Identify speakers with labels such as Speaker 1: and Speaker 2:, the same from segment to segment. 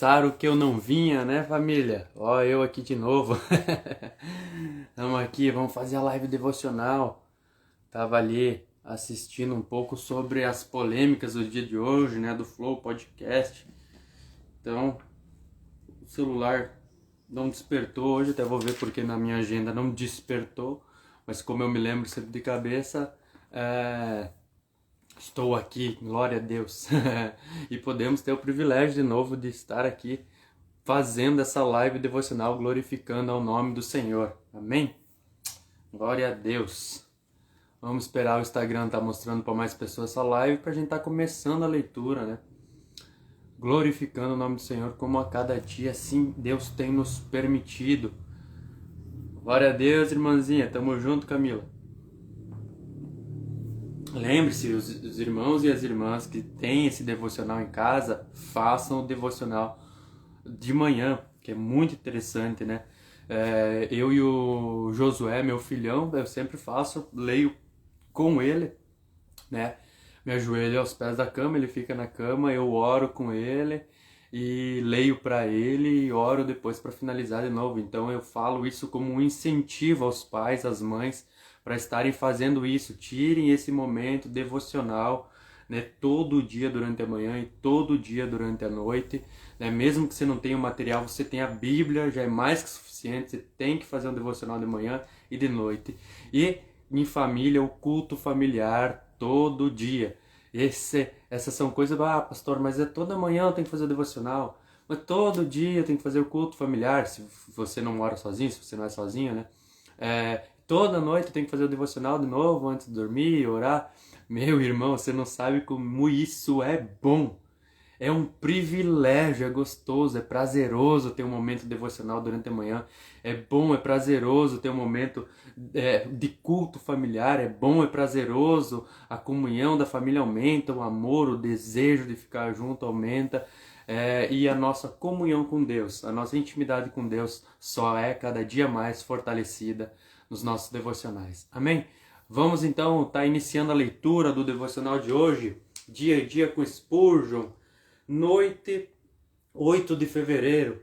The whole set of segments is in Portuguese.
Speaker 1: Pensaram que eu não vinha, né, família? Ó, eu aqui de novo. Estamos aqui, vamos fazer a live devocional. Tava ali assistindo um pouco sobre as polêmicas do dia de hoje, né, do Flow Podcast. Então, o celular não despertou hoje, até vou ver porque na minha agenda não despertou. Mas como eu me lembro sempre de cabeça, estou aqui, glória a Deus. E podemos ter o privilégio de novo de estar aqui fazendo essa live devocional, glorificando ao nome do Senhor. Amém? Glória a Deus. Vamos esperar o Instagram estar mostrando para mais pessoas essa live para a gente estar começando a leitura, né? Glorificando o nome do Senhor como a cada dia, assim Deus tem nos permitido. Glória a Deus, irmãzinha. Tamo junto, Camila. Lembre-se, os irmãos e as irmãs que têm esse devocional em casa, façam o devocional de manhã, que é muito interessante, né? Eu e o Josué, meu filhão, eu sempre faço, leio com ele, né? Me ajoelho aos pés da cama, ele fica na cama, eu oro com ele e leio para ele e oro depois para finalizar de novo. Então eu falo isso como um incentivo aos pais, às mães, para estarem fazendo isso. Tirem esse momento devocional, né, todo dia durante a manhã e todo dia durante a noite, né? Mesmo que você não tenha o material, você tem a Bíblia, já é mais que suficiente. Você tem que fazer um devocional de manhã e de noite. E em família, o culto familiar todo dia. Essas são coisas, pastor, mas toda manhã eu tenho que fazer o devocional, mas todo dia eu tenho que fazer o culto familiar, se você não mora sozinho, se você não é sozinho, né? Toda noite eu tenho que fazer o devocional de novo antes de dormir, orar. Meu irmão, você não sabe como isso é bom. É um privilégio, é gostoso, é prazeroso ter um momento devocional durante a manhã. É bom, é prazeroso ter um momento de culto familiar. É bom, é prazeroso. A comunhão da família aumenta, o amor, o desejo de ficar junto aumenta. E a nossa comunhão com Deus, a nossa intimidade com Deus só é cada dia mais fortalecida nos nossos devocionais. Amém? Vamos então estar iniciando a leitura do devocional de hoje, dia a dia com Spurgeon. Noite 8 de fevereiro,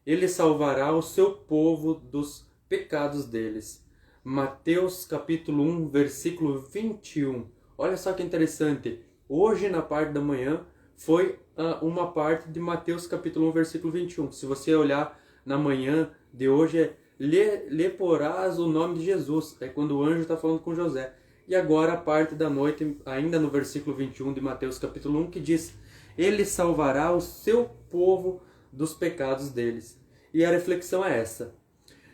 Speaker 1: ele salvará o seu povo dos pecados deles. Mateus capítulo 1, versículo 21. Olha só que interessante, hoje na parte da manhã foi uma parte de Mateus capítulo 1, versículo 21. Se você olhar na manhã de hoje, lhe porás o nome de Jesus, é quando o anjo está falando com José. E agora a parte da noite, ainda no versículo 21 de Mateus capítulo 1, que diz: ele salvará o seu povo dos pecados deles. E a reflexão é essa.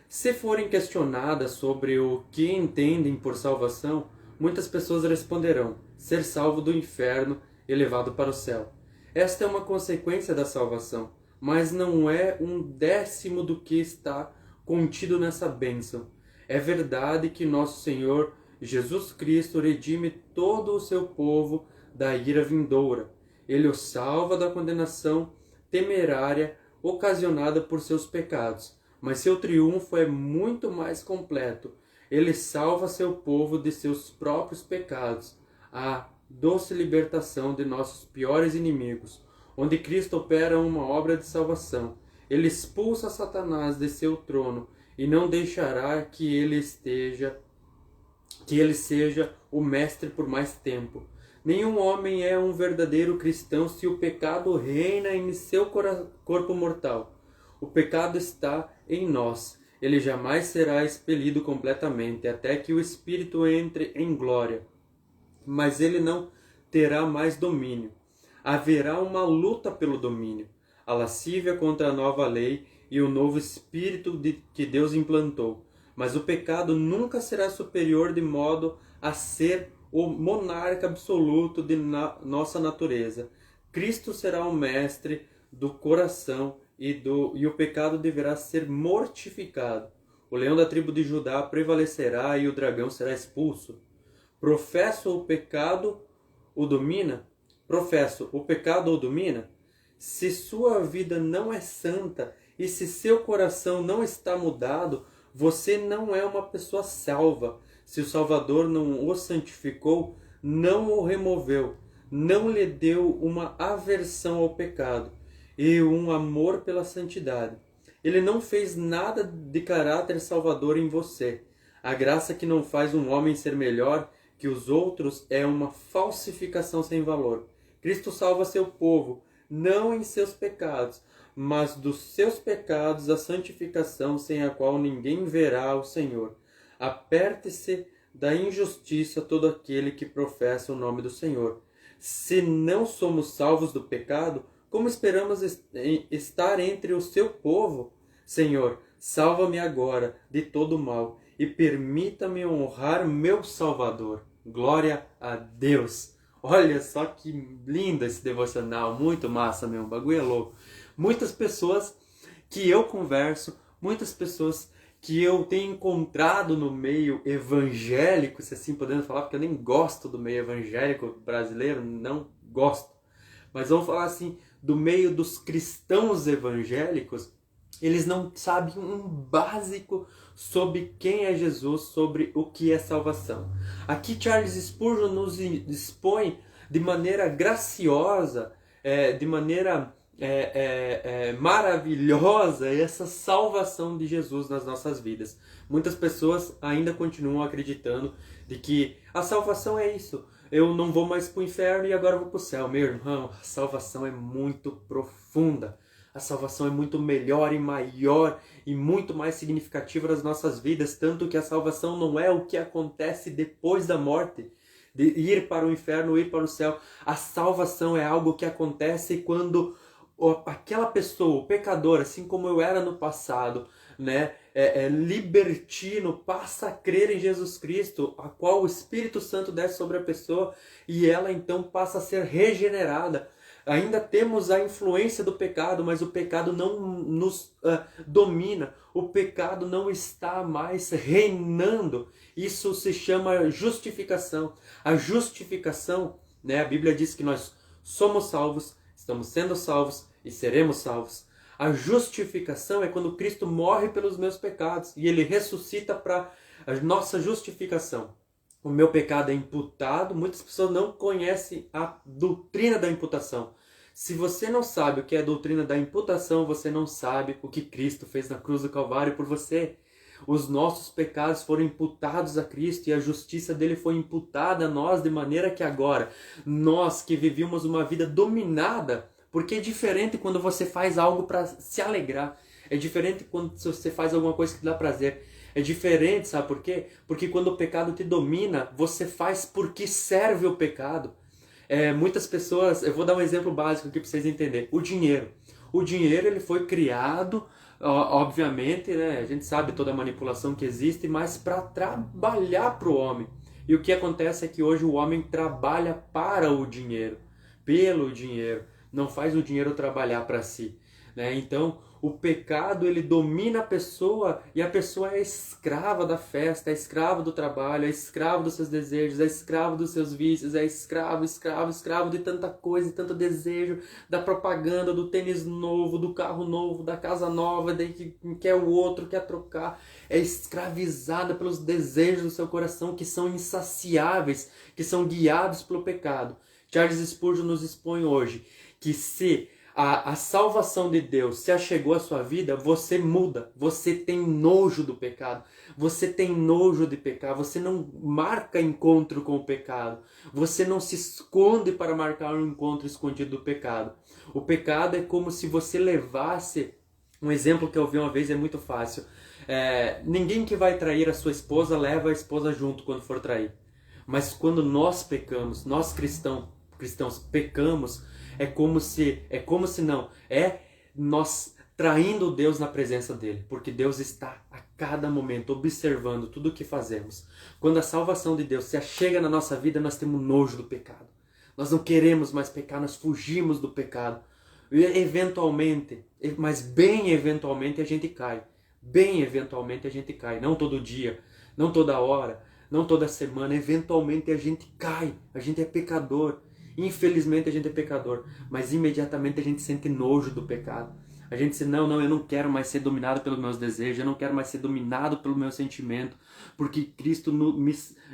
Speaker 1: Se forem questionadas sobre o que entendem por salvação, muitas pessoas responderão: ser salvo do inferno e levado para o céu. Esta é uma consequência da salvação, mas não é um décimo do que está contido nessa bênção. É verdade que nosso Senhor Jesus Cristo redime todo o seu povo da ira vindoura. Ele o salva da condenação temerária ocasionada por seus pecados, mas seu triunfo é muito mais completo. Ele salva seu povo de seus próprios pecados, a doce libertação de nossos piores inimigos, onde Cristo opera uma obra de salvação. Ele expulsa Satanás de seu trono e não deixará que ele seja o mestre por mais tempo. Nenhum homem é um verdadeiro cristão se o pecado reina em seu corpo mortal. O pecado está em nós. Ele jamais será expelido completamente, até que o Espírito entre em glória. Mas ele não terá mais domínio. Haverá uma luta pelo domínio, a lascívia contra a nova lei e o novo Espírito que Deus implantou. Mas o pecado nunca será superior de modo a ser o monarca absoluto de nossa natureza. Cristo será o mestre do coração e o pecado deverá ser mortificado. O leão da tribo de Judá prevalecerá e o dragão será expulso. Professo o pecado o domina? Professo, o pecado o domina? Se sua vida não é santa e se seu coração não está mudado, você não é uma pessoa salva. Se o Salvador não o santificou, não o removeu, não lhe deu uma aversão ao pecado, e um amor pela santidade. Ele não fez nada de caráter salvador em você. A graça que não faz um homem ser melhor que os outros é uma falsificação sem valor. Cristo salva seu povo, não em seus pecados, mas dos seus pecados a santificação sem a qual ninguém verá o Senhor. Aperte-se da injustiça todo aquele que professa o nome do Senhor. Se não somos salvos do pecado, como esperamos estar entre o seu povo? Senhor, salva-me agora de todo mal e permita-me honrar meu Salvador. Glória a Deus! Olha só que lindo esse devocional, muito massa mesmo, o bagulho é louco. Muitas pessoas que eu converso, muitas pessoas que eu tenho encontrado no meio evangélico, se assim podemos falar, porque eu nem gosto do meio evangélico brasileiro, não gosto. Mas vamos falar assim, do meio dos cristãos evangélicos, eles não sabem um básico sobre quem é Jesus, sobre o que é salvação. Aqui Charles Spurgeon nos expõe de maneira graciosa, de maneira maravilhosa essa salvação de Jesus nas nossas vidas. Muitas pessoas ainda continuam acreditando de que a salvação é isso. Eu não vou mais para o inferno e agora vou para o céu. Meu irmão, a salvação é muito profunda. A salvação é muito melhor e maior e muito mais significativa nas nossas vidas, tanto que a salvação não é o que acontece depois da morte, de ir para o inferno ou ir para o céu. A salvação é algo que acontece quando aquela pessoa, o pecador, assim como eu era no passado, né, libertino, passa a crer em Jesus Cristo, a qual o Espírito Santo desce sobre a pessoa e ela então passa a ser regenerada. Ainda temos a influência do pecado, mas o pecado não nos domina. O pecado não está mais reinando. Isso se chama justificação. A justificação, né, a Bíblia diz que nós somos salvos, estamos sendo salvos e seremos salvos. A justificação é quando Cristo morre pelos meus pecados e Ele ressuscita para a nossa justificação. O meu pecado é imputado. Muitas pessoas não conhecem a doutrina da imputação. Se você não sabe o que é a doutrina da imputação, você não sabe o que Cristo fez na cruz do Calvário por você. Os nossos pecados foram imputados a Cristo e a justiça dele foi imputada a nós, de maneira que agora, nós que vivíamos uma vida dominada, porque é diferente quando você faz algo para se alegrar, é diferente quando você faz alguma coisa que dá prazer. É diferente, sabe por quê? Porque quando o pecado te domina, você faz porque serve o pecado. Muitas pessoas, eu vou dar um exemplo básico aqui para vocês entenderem. O dinheiro. O dinheiro ele foi criado, obviamente, né? A gente sabe toda a manipulação que existe, mas para trabalhar para o homem. E o que acontece é que hoje o homem trabalha para o dinheiro, pelo dinheiro. Não faz o dinheiro trabalhar para si, né? Então, o pecado ele domina a pessoa e a pessoa é escrava da festa, é escrava do trabalho, é escravo dos seus desejos, é escravo dos seus vícios, é escravo de tanta coisa, de tanto desejo, da propaganda, do tênis novo, do carro novo, da casa nova, daí que quer o outro, quer trocar. É escravizada pelos desejos do seu coração que são insaciáveis, que são guiados pelo pecado. Charles Spurgeon nos expõe hoje que se a salvação de Deus se achegou à sua vida, você muda, você tem nojo do pecado, você tem nojo de pecar, você não marca encontro com o pecado, você não se esconde para marcar um encontro escondido do pecado. O pecado é como se você levasse, um exemplo que eu vi uma vez é muito fácil, ninguém que vai trair a sua esposa leva a esposa junto quando for trair, mas quando nós pecamos, nós cristãos pecamos, é como se nós traindo Deus na presença dele, porque Deus está a cada momento observando tudo o que fazemos. Quando a salvação de Deus se achega na nossa vida, nós temos nojo do pecado. Nós não queremos mais pecar, nós fugimos do pecado. E eventualmente, mas bem eventualmente a gente cai. Bem eventualmente a gente cai, não todo dia, não toda hora, não toda semana, eventualmente a gente cai, a gente é pecador. Infelizmente a gente é pecador, mas imediatamente a gente sente nojo do pecado. A gente diz, não, eu não quero mais ser dominado pelos meus desejos, eu não quero mais ser dominado pelo meu sentimento, porque Cristo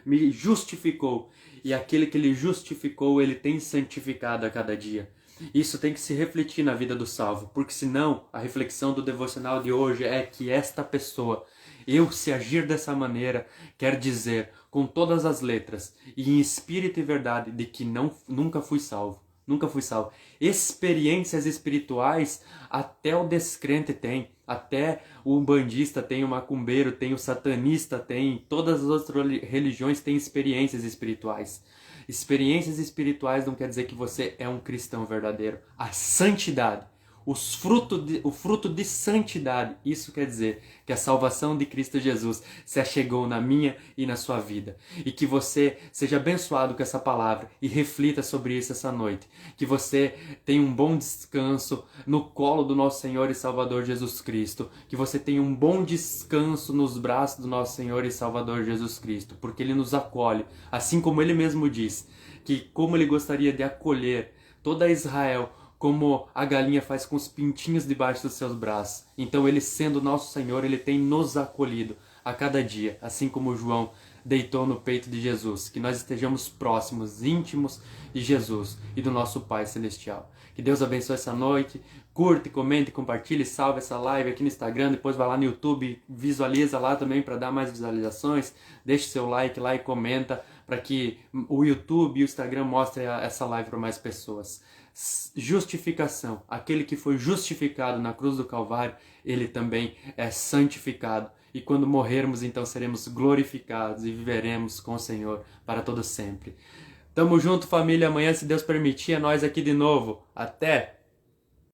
Speaker 1: me justificou. E aquele que ele justificou, ele tem santificado a cada dia. Isso tem que se refletir na vida do salvo, porque senão a reflexão do devocional de hoje é que esta pessoa, eu se agir dessa maneira, quer dizer com todas as letras e em espírito e verdade de que nunca fui salvo. Nunca fui salvo. Experiências espirituais até o descrente tem, até o umbandista tem, o macumbeiro tem, o satanista tem, todas as outras religiões têm experiências espirituais. Experiências espirituais não quer dizer que você é um cristão verdadeiro. A santidade, o fruto de santidade, isso quer dizer que a salvação de Cristo Jesus se achegou na minha e na sua vida. E que você seja abençoado com essa palavra e reflita sobre isso essa noite. Que você tenha um bom descanso no colo do nosso Senhor e Salvador Jesus Cristo. Que você tenha um bom descanso nos braços do nosso Senhor e Salvador Jesus Cristo. Porque Ele nos acolhe, assim como Ele mesmo diz, que como Ele gostaria de acolher toda Israel, como a galinha faz com os pintinhos debaixo dos seus braços. Então Ele, sendo nosso Senhor, Ele tem nos acolhido a cada dia, assim como João deitou no peito de Jesus. Que nós estejamos próximos, íntimos de Jesus e do nosso Pai Celestial. Que Deus abençoe essa noite. Curte, comente, compartilhe, salve essa live aqui no Instagram. Depois vai lá no YouTube, visualiza lá também para dar mais visualizações. Deixe seu like lá e comenta para que o YouTube e o Instagram mostrem essa live para mais pessoas. Justificação. Aquele que foi justificado na cruz do Calvário, ele também é santificado. E quando morrermos, então seremos glorificados e viveremos com o Senhor para todo sempre. Tamo junto, família. Amanhã, se Deus permitir, é nós aqui de novo. Até!